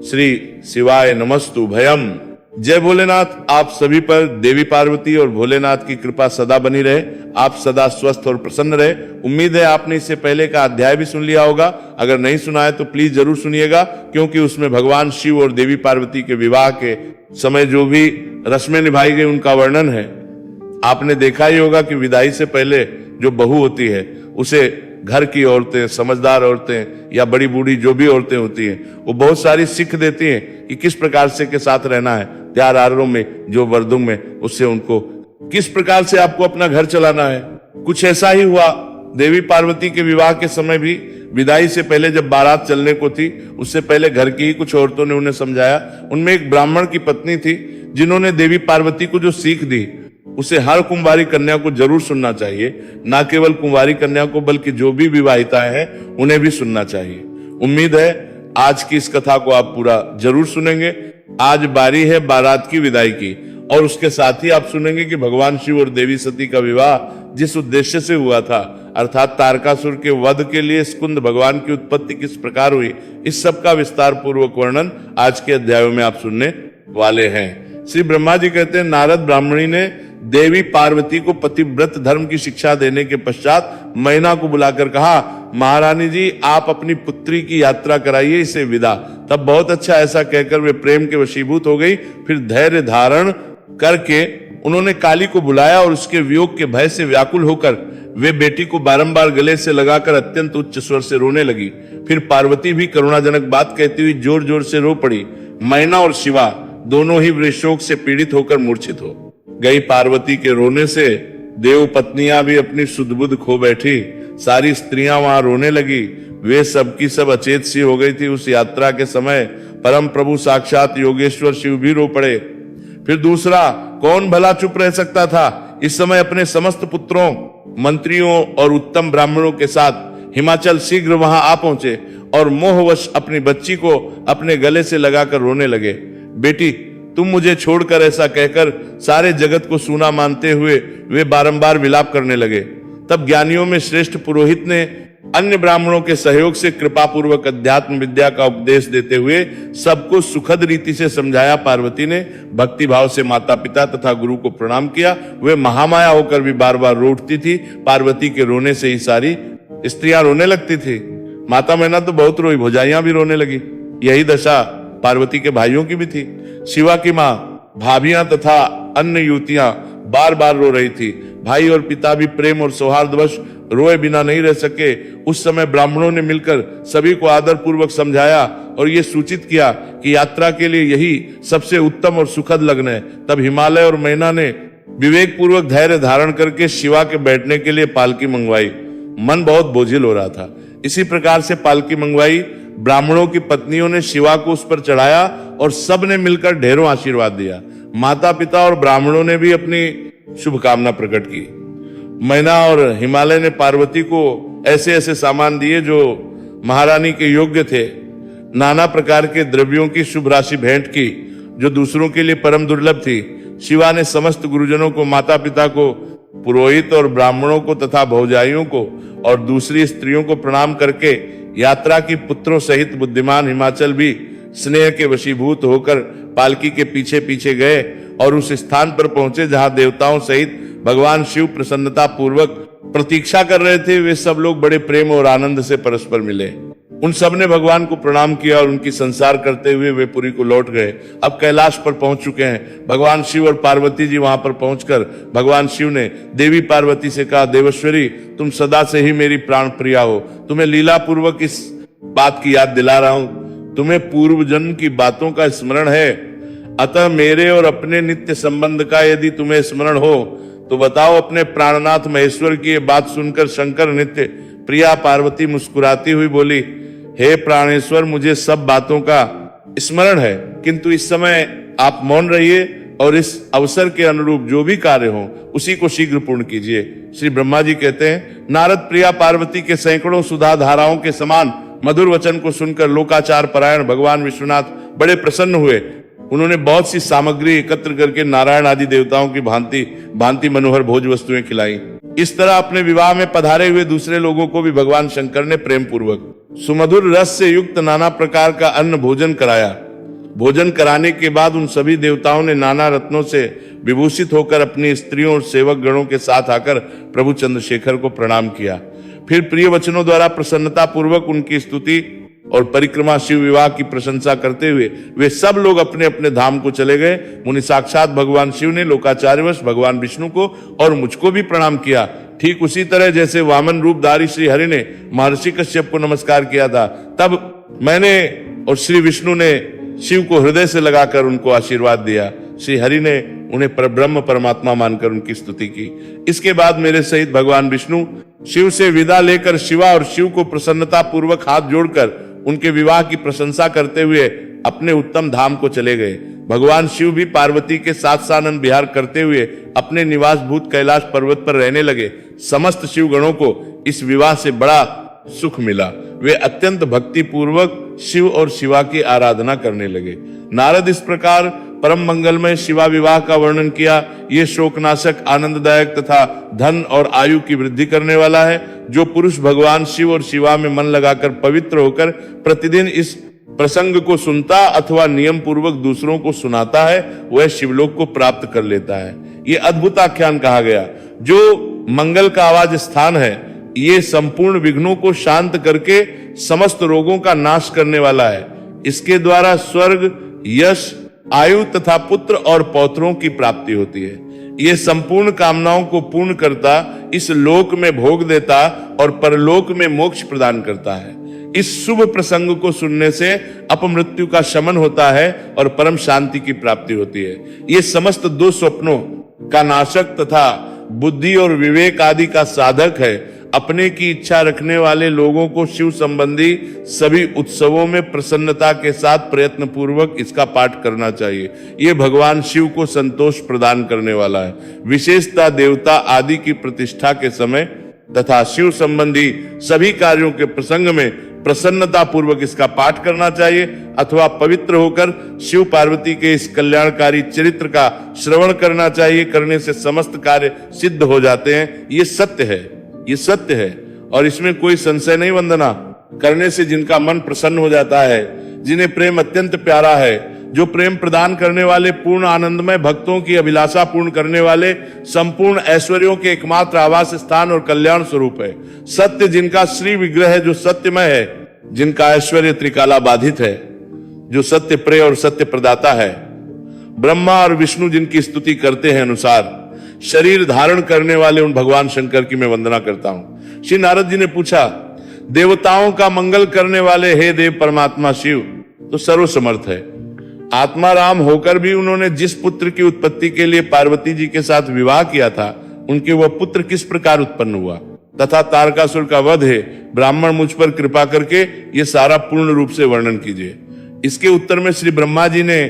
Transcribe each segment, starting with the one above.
श्री शिवाय नमस्तु भयम। जय भोलेनाथ। आप सभी पर देवी पार्वती और भोलेनाथ की कृपा सदा बनी रहे। आप सदा स्वस्थ और प्रसन्न रहे। उम्मीद है आपने इससे पहले का अध्याय भी सुन लिया होगा। अगर नहीं सुना है तो प्लीज जरूर सुनिएगा, क्योंकि उसमें भगवान शिव और देवी पार्वती के विवाह के समय जो भी रस्में निभाई गई उनका वर्णन है। आपने देखा ही होगा कि विदाई से पहले जो बहू होती है उसे घर की औरतें, समझदार औरतें या बड़ी बूढ़ी जो भी औरतें होती हैं, वो बहुत सारी सीख देती हैं कि किस प्रकार से के साथ रहना है, प्यार आरों में, जो वर्दुम में, उससे उनको किस प्रकार से आपको अपना घर चलाना है। कुछ ऐसा ही हुआ देवी पार्वती के विवाह के समय भी। विदाई से पहले जब बारात चलने को थी, उससे पहले घर की ही कुछ औरतों ने उन्हें समझाया। उनमें एक ब्राह्मण की पत्नी थी जिन्होंने देवी पार्वती को जो सीख दी उसे हर कुंवारी कन्या को जरूर सुनना चाहिए। ना केवल कुंवारी कन्या को बल्कि जो भी विवाहिताएं हैं उन्हें भी सुनना चाहिए। उम्मीद है आज की इस कथा को आप पूरा जरूर सुनेंगे। आज बारी है बारात की विदाई की, और उसके साथ ही आप सुनेंगे कि भगवान शिव और देवी सती का विवाह जिस उद्देश्य से हुआ था, अर्थात तारकासुर के वध के लिए स्कुंद भगवान की उत्पत्ति किस प्रकार हुई, इस सब का विस्तार पूर्वक वर्णन आज के अध्यायों में आप सुनने वाले हैं। श्री ब्रह्मा जी कहते हैं, नारद ब्राह्मणी ने देवी पार्वती को पतिव्रत धर्म की शिक्षा देने के पश्चात मैना को बुलाकर कहा, महारानी जी आप अपनी पुत्री की यात्रा कराइए, इसे विदा। तब बहुत अच्छा ऐसा कहकर वे प्रेम के वशीभूत हो गई। फिर धैर्य धारण करके उन्होंने काली को बुलाया और उसके वियोग के भय से व्याकुल होकर वे बेटी को बारंबार गले से लगाकर अत्यंत उच्च स्वर से रोने लगी। फिर पार्वती भी करुणाजनक बात कहती हुई जोर जोर से रो पड़ी। मैना और शिवा दोनों ही वृषोक से पीड़ित होकर मूर्छित हो गई। पार्वती के रोने से देव पत्नियां भी अपनी सुध बुध खो बैठी। सारी स्त्रियां वहां रोने लगी। वे सब की सब अचेत सी हो गई थी। उस यात्रा के समय परम प्रभु साक्षात योगेश्वर शिव भी रो पड़े। फिर दूसरा, कौन भला चुप रह सकता था। इस समय अपने समस्त पुत्रों, मंत्रियों और उत्तम ब्राह्मणों के साथ हिमाचल शीघ्र वहां आ पहुंचे और मोहवश अपनी बच्ची को अपने गले से लगाकर रोने लगे। बेटी तुम मुझे छोड़कर, ऐसा कहकर सारे जगत को सूना मानते हुए वे बारंबार विलाप करने लगे। तब ज्ञानियों में श्रेष्ठ पुरोहित ने अन्य ब्राह्मणों के सहयोग से कृपा पूर्वक अध्यात्म विद्या का उपदेश देते हुए सबको सुखद रीति से समझाया। पार्वती ने भक्ति भाव से माता पिता तथा गुरु को प्रणाम किया। वे महामाया होकर भी बार बार रो उठती थी। पार्वती के रोने से ही सारी स्त्रियां रोने लगती थी। माता मैना तो बहुत रोई, भौजाइयां भी रोने लगी। यही दशा पार्वती के भाइयों की भी थी। शिवा की माँ, भाभियां तथा अन्य युवतियां बार बार रो रही थी। भाई और पिता भी प्रेम और सौहार्दवश रोए बिना नहीं रह सके। उस समय ब्राह्मणों ने मिलकर सभी को आदर पूर्वक समझाया और ये सूचित किया कि यात्रा के लिए यही सबसे उत्तम और सुखद लग्न है। तब हिमालय और मैना ने विवेक पूर्वक धैर्य धारण करके शिवा के बैठने के लिए पालकी मंगवाई। मन बहुत बोझिल हो रहा था। इसी प्रकार से पालकी मंगवाई। ब्राह्मणों की पत्नियों ने शिवा को उस पर चढ़ाया और सब ने मिलकर ढेरों आशीर्वाद दिया। माता पिता और ब्राह्मणों ने भी अपनी शुभकामना प्रकट की। मैना और हिमालय ने पार्वती को ऐसे ऐसे सामान दिए जो महारानी के योग्य थे। नाना प्रकार के द्रव्यों की शुभ राशि भेंट की जो दूसरों के लिए परम दुर्लभ थी। शिवा ने समस्त गुरुजनों को, माता पिता को, पुरोहित और ब्राह्मणों को तथा भौजाइयों को और दूसरी स्त्रियों को प्रणाम करके यात्रा की पुत्रों सहित बुद्धिमान हिमाचल भी स्नेह के वशीभूत होकर पालकी के पीछे पीछे गए और उस स्थान पर पहुंचे जहां देवताओं सहित भगवान शिव प्रसन्नता पूर्वक प्रतीक्षा कर रहे थे। वे सब लोग बड़े प्रेम और आनंद से परस्पर मिले। उन सब ने भगवान को प्रणाम किया और उनकी संसार करते हुए वे पुरी को लौट गए। अब कैलाश पर पहुंच चुके हैं। भगवान शिव और पार्वती जी वहां पर पहुंचकर भगवान शिव ने देवी पार्वती से कहा, देवेश्वरी तुम सदा से ही मेरी प्राण प्रिया हो। तुम्हें लीला पूर्वक इस बात की याद दिला रहा हूं। तुम्हें पूर्व जन्म की बातों का स्मरण है, अतः मेरे और अपने नित्य संबंध का यदि तुम्हें स्मरण हो तो बताओ। अपने प्राणनाथ महेश्वर की ये बात सुनकर शंकर नित्य प्रिया पार्वती मुस्कुराती हुई बोली, हे प्राणेश्वर मुझे सब बातों का स्मरण है, किंतु इस समय आप मौन रहिए और इस अवसर के अनुरूप जो भी कार्य हो उसी को शीघ्र पूर्ण कीजिए। श्री ब्रह्मा जी कहते हैं, नारद प्रिया पार्वती के सैकड़ों सुधा धाराओं के समान मधुर वचन को सुनकर लोकाचार परायण भगवान विश्वनाथ बड़े प्रसन्न हुए। उन्होंने बहुत सी सामग्री एकत्र करके नारायण आदि देवताओं की भांति भांति मनोहर भोज वस्तुएं खिलाई। इस तरह अपने विवाह में पधारे हुए दूसरे लोगों को भी भगवान शंकर ने प्रेम पूर्वक सुमधुर रस से युक्त नाना प्रकार का अन्न भोजन कराया। भोजन कराने के बाद उन सभी देवताओं ने नाना रत्नों से विभूषित होकर अपनी स्त्रियों और सेवक गणों के साथ आकर प्रभु चंद्रशेखर को प्रणाम किया। फिर प्रिय वचनों द्वारा प्रसन्नता पूर्वक उनकी स्तुति और परिक्रमा शिव विवाह की प्रशंसा करते हुए वे सब लोग अपने अपने धाम को चले गए। मुनि साक्षात भगवान शिव ने लोकाचार्यवश भगवान विष्णु को और मुझको भी प्रणाम किया। ठीक उसी तरह जैसे वामन रूपधारी श्री हरि ने महर्षि कश्यप को नमस्कार किया था, तब मैंने और श्री विष्णु ने शिव को हृदय से लगाकर उनको आशीर्वाद दिया। श्री हरि ने उन्हें परब्रह्म परमात्मा मानकर उनकी स्तुति की। इसके बाद मेरे सहित भगवान विष्णु शिव से विदा लेकर शिवा और शिव को प्रसन्नता पूर्वक हाथ जोड़कर उनके विवाह की प्रशंसा करते हुए अपने उत्तम धाम को चले गए। भगवान शिव भी पार्वती के साथ सानंद विहार करते हुए अपने निवास भूत कैलाश पर्वत पर रहने लगे। समस्त शिव गणों को इस विवाह से बड़ा सुख मिला। वे अत्यंत भक्ति पूर्वक शिव और शिवा की आराधना करने लगे। नारद इस प्रकार परम मंगलमय शिवा विवाह का वर्णन किया। ये शोकनाशक, आनंददायक तथा धन और आयु की वृद्धि करने वाला है। जो पुरुष भगवान शिव और शिवा में मन लगाकर पवित्र होकर प्रतिदिन इस प्रसंग को सुनता अथवा नियम पूर्वक दूसरों को सुनाता है, वह शिवलोक को प्राप्त कर लेता है। ये अद्भुत आख्यान कहा गया। जो मंगल का आवाज स्थान है, ये संपूर्ण विघ्नों को शांत करके समस्त रोगों का नाश करने वाला है। इसके द्वारा स्वर्ग, यश, आयु तथा पुत्र और पौत्रों की प्राप्ति होती है। ये संपूर्ण कामनाओं को पूर्ण करता, इस लोक में भोग देता और परलोक में मोक्ष प्रदान करता है। इस शुभ प्रसंग को सुनने से अपमृत्यु का शमन होता है और परम शांति की प्राप्ति होती है। ये समस्त दो स्वप्नों का नाशक तथा बुद्धि और विवेक आदि का साधक है। अपने की इच्छा रखने वाले लोगों को शिव संबंधी सभी उत्सवों में प्रसन्नता के साथ प्रयत्न पूर्वक इसका पाठ करना चाहिए। ये भगवान शिव को संतोष प्रदान करने वाला है। विशेषतः देवता आदि की प्रतिष्ठा के समय तथा शिव संबंधी सभी कार्यों के प्रसंग में प्रसन्नता पूर्वक इसका पाठ करना चाहिए अथवा पवित्र होकर शिव पार्वती के इस कल्याणकारी चरित्र का श्रवण करना चाहिए। करने से समस्त कार्य सिद्ध हो जाते हैं। ये सत्य है, ये सत्य है और इसमें कोई संशय नहीं। वंदना करने से जिनका मन प्रसन्न हो जाता है, जिन्हें प्रेम अत्यंत प्यारा है, जो प्रेम प्रदान करने वाले, पूर्ण आनंदमय भक्तों की अभिलाषा पूर्ण करने वाले, संपूर्ण ऐश्वर्यों के एकमात्र आवास स्थान और कल्याण स्वरूप है। सत्य जिनका श्री विग्रह है, जो सत्यमय है, जिनका ऐश्वर्य त्रिकाला बाधित है, जो सत्य प्रेय और सत्य प्रदाता है। ब्रह्मा और विष्णु जिनकी स्तुति करते हैं अनुसार शरीर धारण करने वाले उन भगवान शंकर की मैं वंदना करता हूं। श्री नारद जी ने पूछा, देवताओं का मंगल करने वाले हे देव परमात्मा शिव तो सर्वसमर्थ है। आत्मा राम होकर भी उन्होंने जिस पुत्र की उत्पत्ति के लिए पार्वती जी के साथ विवाह किया था, उनके वह पुत्र किस प्रकार उत्पन्न हुआ तथा तारकासुर का वध है, ब्राह्मण मुझ पर कृपा करके ये सारा पूर्ण रूप से वर्णन कीजिए। इसके उत्तर में श्री ब्रह्मा जी ने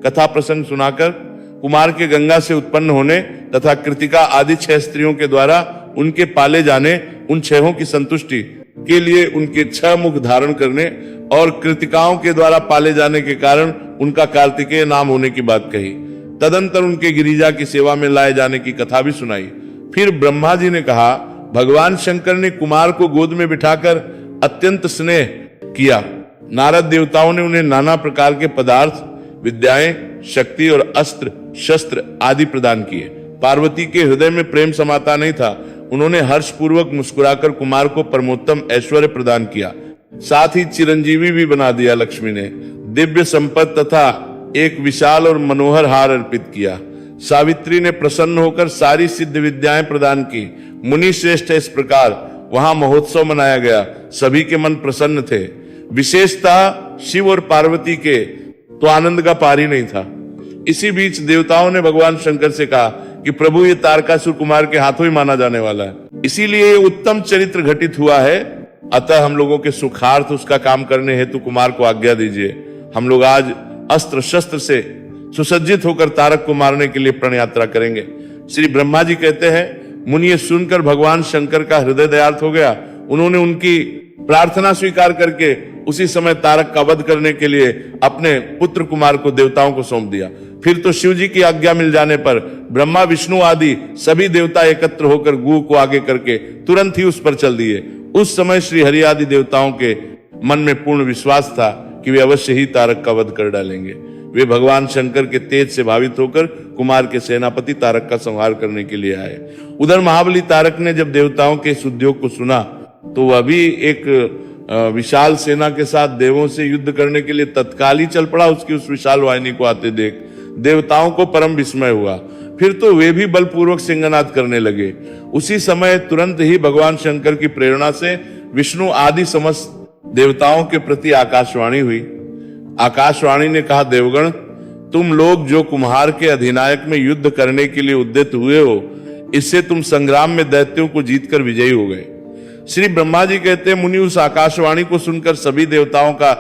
कथा प्रसंग सुनाकर कुमार के गंगा से उत्पन्न होने तथा कृतिका आदि 6 स्त्रियों के द्वारा उनके पाले जाने, उन 6 की संतुष्टि के लिए उनके 6 मुख धारण करने और कृतिकाओं के द्वारा पाले जाने के कारण उनका कार्तिकेय नाम होने की बात कही। तदंतर उनके गिरिजा की सेवा में लाए जाने की कथा भी सुनाई। फिर ब्रह्मा जी ने कहा, भगवान शंकर ने कुमार को गोद में बिठाकर अत्यंत स्नेह किया। नारद देवताओं ने उन्हें नाना प्रकार के पदार्थ, विद्याएं, शक्ति और अस्त्र शस्त्र आदि प्रदान किए। पार्वती के हृदय में प्रेम समाता नहीं था। उन्होंने हर्ष पूर्वक मुस्कुराकर कुमार को परमोत्तम ऐश्वर्य प्रदान किया, साथ ही चिरंजीवी भी बना दिया। लक्ष्मी ने दिव्य संपत्ति तथा एक विशाल और मनोहर हार अर्पित किया। सावित्री ने प्रसन्न होकर सारी सिद्ध विद्याएं प्रदान की। मुनि श्रेष्ठ इस प्रकार वहां महोत्सव मनाया गया। सभी के मन प्रसन्न थे। विशेषतः शिव और पार्वती के तो आनंद का पार ही नहीं था। इसी बीच देवताओं ने भगवान शंकर से कहा कि प्रभु ये तारकासुर कुमार के हाथों ही माना जाने वाला है, इसीलिए ये उत्तम चरित्र घटित हुआ है। अतः हम लोगों के सुखार्थ उसका काम करने हेतु कुमार को आज्ञा दीजिए। हम लोग आज अस्त्र शस्त्र से सुसज्जित होकर तारक को मारने के लिए प्रण यात्रा करेंगे। श्री ब्रह्मा जी कहते हैं, मुनि ये सुनकर भगवान शंकर का हृदय दयार्थ हो गया। उन्होंने उनकी प्रार्थना स्वीकार करके उसी समय तारक का वध करने के लिए अपने पुत्र कुमार को देवताओं को सौंप दिया। फिर तो शिव जी की आज्ञा मिल जाने पर ब्रह्मा विष्णु आदि सभी देवता एकत्र होकर गुह को आगे करके तुरंत ही उस पर चल दिए। उस समय श्री हरि आदि देवताओं के मन में पूर्ण विश्वास था कि वे अवश्य ही तारक का वध कर डालेंगे। वे भगवान शंकर के तेज से भावित होकर कुमार के सेनापति तारक का संहार करने के लिए आए। उधर महाबली तारक ने जब देवताओं के इस उद्योग को सुना तो वह भी एक विशाल सेना के साथ देवों से युद्ध करने के लिए तत्काल ही चल पड़ा। उसकी उस विशाल वाहिनी को आते देख देवताओं को परम विस्मय हुआ। फिर तो वे भी बलपूर्वक सिंहनाद करने लगे। उसी समय तुरंत ही भगवान शंकर की प्रेरणा से विष्णु आदि समस्त देवताओं के प्रति आकाशवाणी हुई। आकाशवाणी ने कहा, देवगण, तुम लोग जो कुम्हार के अधिनायक में युद्ध करने के लिए उद्यत हुए हो, इससे तुम संग्राम में दैत्यों को जीतकर विजयी हो गए। श्री ब्रह्मा जी कहते हैं, मुनि उस आकाशवाणी को सुनकर सभी देवताओं का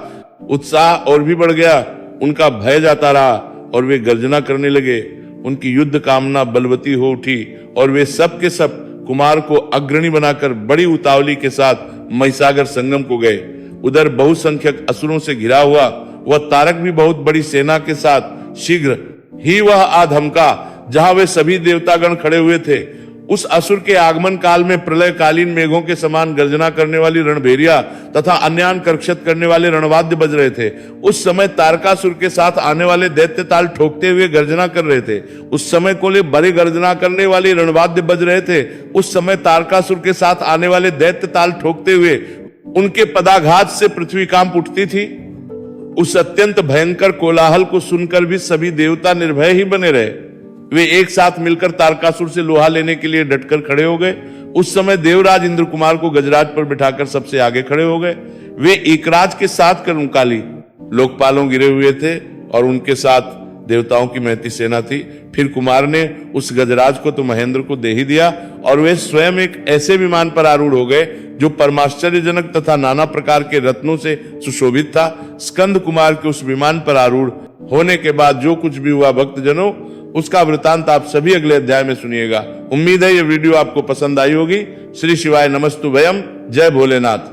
उत्साह और भी बढ़ गया। उनका भय जाता रहा और वे गर्जना करने लगे। उनकी युद्ध कामना बलवती हो उठी और वे सब के सब कुमार को अग्रणी बनाकर बड़ी उतावली के साथ महिसागर संगम को गए। उधर बहुसंख्यक असुरों से घिरा हुआ वह तारक भी बहुत बड़ी सेना के साथ शीघ्र ही वह आ धमका जहां वे सभी देवतागण खड़े हुए थे। उस असुर के आगमन काल में प्रलयकालीन मेघों के समान गर्जना करने वाली रणभेरिया तथा अन्यान कर्क्षत करने वाले रणवाद्य बज रहे थे। उस समय तारकासुर के साथ आने वाले दैत्य ताल ठोकते हुए गर्जना कर रहे थे। उस समय कोले बड़े गर्जना करने वाले रणवाद्य बज रहे थे। उस समय तारकासुर के साथ आने वाले दैत्य ताल ठोकते हुए उनके पदाघात से पृथ्वी कांप उठती थी। उस अत्यंत भयंकर कोलाहल को सुनकर भी सभी देवता निर्भय ही बने रहे। वे एक साथ मिलकर तारकासुर से लोहा लेने के लिए डटकर खड़े हो गए। उस समय देवराज इंद्र कुमार को गजराज पर बिठाकर सबसे आगे खड़े हो गए। वे एकराज के साथ कर्मकाली लोकपालों गिरे हुए थे और उनके साथ देवताओं की महती सेना थी। फिर कुमार ने उस गजराज को तो महेंद्र को दे ही दिया और वे स्वयं एक ऐसे विमान पर आरूढ़ हो गए जो परमाश्चर्यजनक तथा नाना प्रकार के रत्नों से सुशोभित था। स्कंद कुमार के उस विमान पर आरूढ़ होने के बाद जो कुछ भी हुआ भक्तजनों, उसका वृतांत आप सभी अगले अध्याय में सुनिएगा। उम्मीद है ये वीडियो आपको पसंद आई होगी। श्री शिवाय नमस्तुभयम। जय भोलेनाथ।